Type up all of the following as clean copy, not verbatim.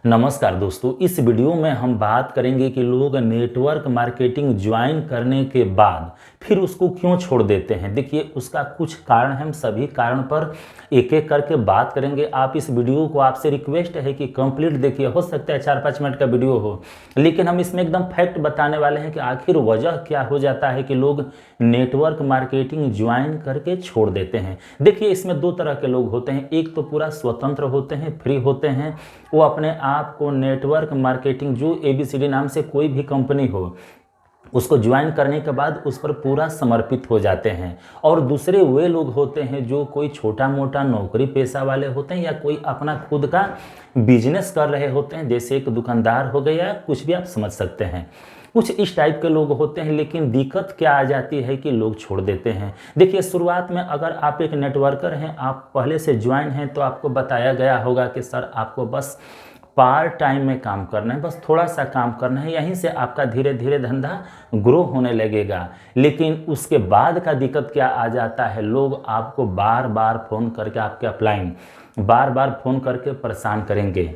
नमस्कार दोस्तों, इस वीडियो में हम बात करेंगे कि लोग नेटवर्क मार्केटिंग ज्वाइन करने के बाद फिर उसको क्यों छोड़ देते हैं। देखिए, उसका कुछ कारण है, हम सभी कारण पर एक एक करके बात करेंगे। आप इस वीडियो को, आपसे रिक्वेस्ट है कि कंप्लीट देखिए। हो सकता है 4-5 मिनट का वीडियो हो, लेकिन हम इसमें एकदम फैक्ट बताने वाले हैं कि आखिर वजह क्या हो जाता है कि लोग नेटवर्क मार्केटिंग ज्वाइन करके छोड़ देते हैं। देखिए, इसमें दो तरह के लोग होते हैं। एक तो पूरा स्वतंत्र होते हैं, फ्री होते हैं, वो अपने आप को नेटवर्क मार्केटिंग जो ABCD नाम से कोई भी कंपनी हो उसको ज्वाइन करने के बाद उस पर पूरा समर्पित हो जाते हैं। और दूसरे वे लोग होते हैं जो कोई छोटा मोटा नौकरी पेशा वाले होते हैं या कोई अपना खुद का बिजनेस कर रहे होते हैं, जैसे एक दुकानदार हो गया, कुछ भी आप समझ सकते हैं। कुछ इस टाइप के लोग होते हैं, लेकिन दिक्कत क्या आ जाती है कि लोग छोड़ देते हैं। देखिए, शुरुआत में अगर आप एक नेटवर्कर हैं, आप पहले से ज्वाइन हैं, तो आपको बताया गया होगा कि सर आपको बस पार्ट टाइम में काम करना है, बस थोड़ा सा काम करना है, यहीं से आपका धीरे धीरे धंधा ग्रो होने लगेगा। लेकिन उसके बाद का दिक्कत क्या आ जाता है, लोग आपको बार बार फ़ोन करके, आपके अपलाइन बार बार फ़ोन करके परेशान करेंगे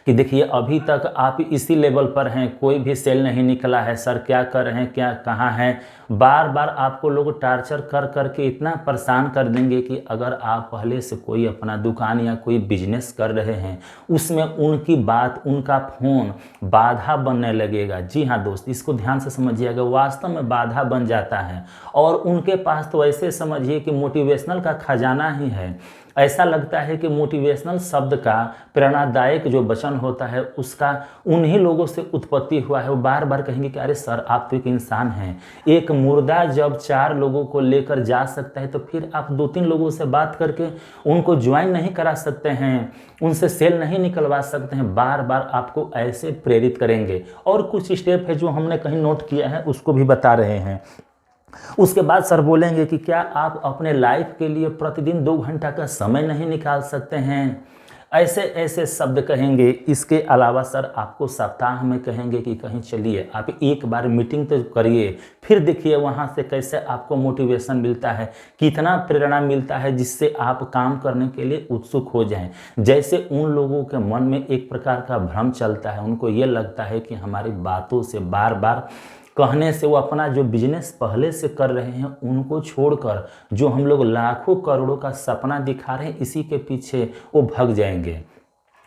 कि देखिए अभी तक आप इसी लेवल पर हैं, कोई भी सेल नहीं निकला है, सर क्या कर रहे हैं, क्या कहाँ हैं। बार बार आपको लोग टार्चर कर करके इतना परेशान कर देंगे कि अगर आप पहले से कोई अपना दुकान या कोई बिजनेस कर रहे हैं, उसमें उनकी बात, उनका फ़ोन बाधा बनने लगेगा। जी हाँ दोस्त, इसको ध्यान से समझिएगा, वास्तव में बाधा बन जाता है। और उनके पास तो ऐसे समझिए कि मोटिवेशनल का खजाना ही है। ऐसा लगता है कि मोटिवेशनल शब्द का, प्रेरणादायक जो वचन होता है, उसका उन्हीं लोगों से उत्पत्ति हुआ है। वो बार बार कहेंगे कि अरे सर आप तो एक इंसान हैं। एक मुर्दा जब 4 लोगों को लेकर जा सकता है, तो फिर आप 2-3 लोगों से बात करके उनको ज्वाइन नहीं करा सकते हैं, उनसे सेल नहीं निकलवा सकते हैं। बार बार आपको ऐसे प्रेरित करेंगे। और कुछ स्टेप है जो हमने कहीं नोट किया है, उसको भी बता रहे हैं। उसके बाद सर बोलेंगे कि क्या आप अपने लाइफ के लिए प्रतिदिन 2 घंटा का समय नहीं निकाल सकते हैं। ऐसे ऐसे शब्द कहेंगे। इसके अलावा सर आपको सप्ताह में कहेंगे कि कहीं चलिए, आप एक बार मीटिंग तो करिए, फिर देखिए वहाँ से कैसे आपको मोटिवेशन मिलता है, कितना प्रेरणा मिलता है, जिससे आप काम करने के लिए उत्सुक हो जाएं। जैसे उन लोगों के मन में एक प्रकार का भ्रम चलता है, उनको ये लगता है कि हमारी बातों से, बार बार कहने से, वो अपना जो बिजनेस पहले से कर रहे हैं उनको छोड़कर जो हम लोग लाखों करोड़ों का सपना दिखा रहे हैं, इसी के पीछे वो भाग जाएंगे।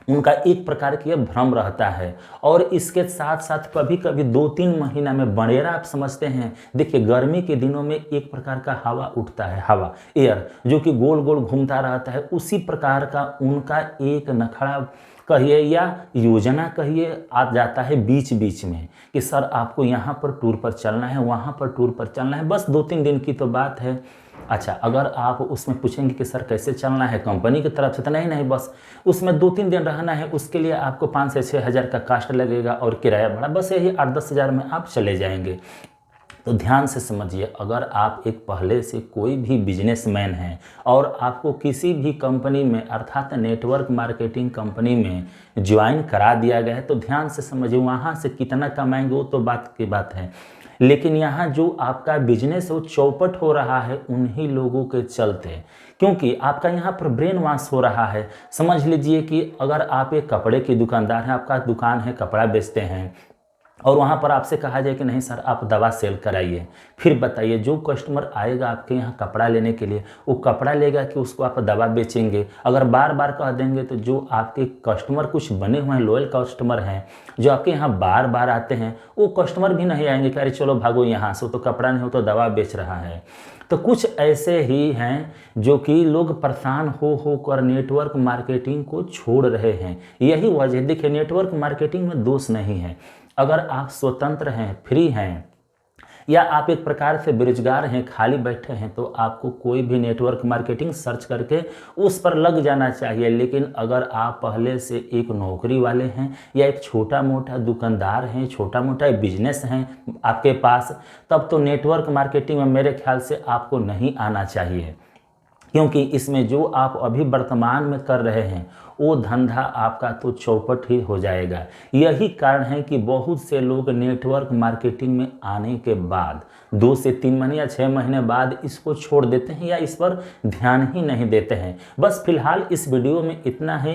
उनका एक प्रकार की भ्रम रहता है। और इसके साथ साथ कभी कभी 2-3 महीना में बनेरा, आप समझते हैं। देखिए, गर्मी के दिनों में एक प्रकार का हवा उठता है, हवा, एयर, जो कि गोल गोल घूमता रहता है। उसी प्रकार का उनका एक नखड़ा कहिए या योजना कहिए आ जाता है बीच बीच में कि सर आपको यहाँ पर टूर पर चलना है, वहाँ पर टूर पर चलना है, बस 2-3 दिन की तो बात है। अच्छा, अगर आप उसमें पूछेंगे कि सर कैसे चलना है, कंपनी की तरफ से, तो नहीं, बस उसमें 2-3 दिन रहना है, उसके लिए आपको 5 से 6 हज़ार का कास्ट लगेगा और किराया भाड़ा, बस यही 8-10 हज़ार में आप चले जाएंगे। तो ध्यान से समझिए, अगर आप एक पहले से कोई भी बिजनेसमैन हैं और आपको किसी भी कंपनी में, अर्थात नेटवर्क मार्केटिंग कंपनी में ज्वाइन करा दिया गया है, तो ध्यान से समझिए वहाँ से कितना कमाएंगे वो तो बात की बात है। लेकिन यहाँ जो आपका बिजनेस है वो चौपट हो रहा है उन्हीं लोगों के चलते, क्योंकि आपका यहाँ पर ब्रेन वॉश हो रहा है। समझ लीजिए कि अगर आप एक कपड़े की दुकानदार हैं, आपका दुकान है, कपड़ा बेचते हैं, और वहाँ पर आपसे कहा जाए कि नहीं सर आप दवा सेल कराइए, फिर बताइए जो कस्टमर आएगा आपके यहाँ कपड़ा लेने के लिए, वो कपड़ा लेगा कि उसको आप दवा बेचेंगे। अगर बार बार कह देंगे तो जो आपके कस्टमर कुछ बने हुए हैं, लॉयल कस्टमर हैं, जो आपके यहाँ बार बार आते हैं, वो कस्टमर भी नहीं आएंगे कि अरे चलो भागो यहाँ से, तो कपड़ा नहीं हो तो दवा बेच रहा है। तो कुछ ऐसे ही हैं जो कि लोग परेशान हो कर नेटवर्क मार्केटिंग को छोड़ रहे हैं। यही वजह, देखिए नेटवर्क मार्केटिंग में दोष नहीं है। अगर आप स्वतंत्र हैं, फ्री हैं, या आप एक प्रकार से बेरोजगार हैं, खाली बैठे हैं, तो आपको कोई भी नेटवर्क मार्केटिंग सर्च करके उस पर लग जाना चाहिए। लेकिन अगर आप पहले से एक नौकरी वाले हैं या एक छोटा मोटा दुकानदार हैं, छोटा मोटा बिजनेस हैं आपके पास, तब तो नेटवर्क मार्केटिंग में मेरे ख्याल से आपको नहीं आना चाहिए। क्योंकि इसमें जो आप अभी वर्तमान में कर रहे हैं वो धंधा आपका तो चौपट ही हो जाएगा। यही कारण है कि बहुत से लोग नेटवर्क मार्केटिंग में आने के बाद 2 से 3 महीने या 6 महीने बाद इसको छोड़ देते हैं या इस पर ध्यान ही नहीं देते हैं। बस फिलहाल इस वीडियो में इतना है।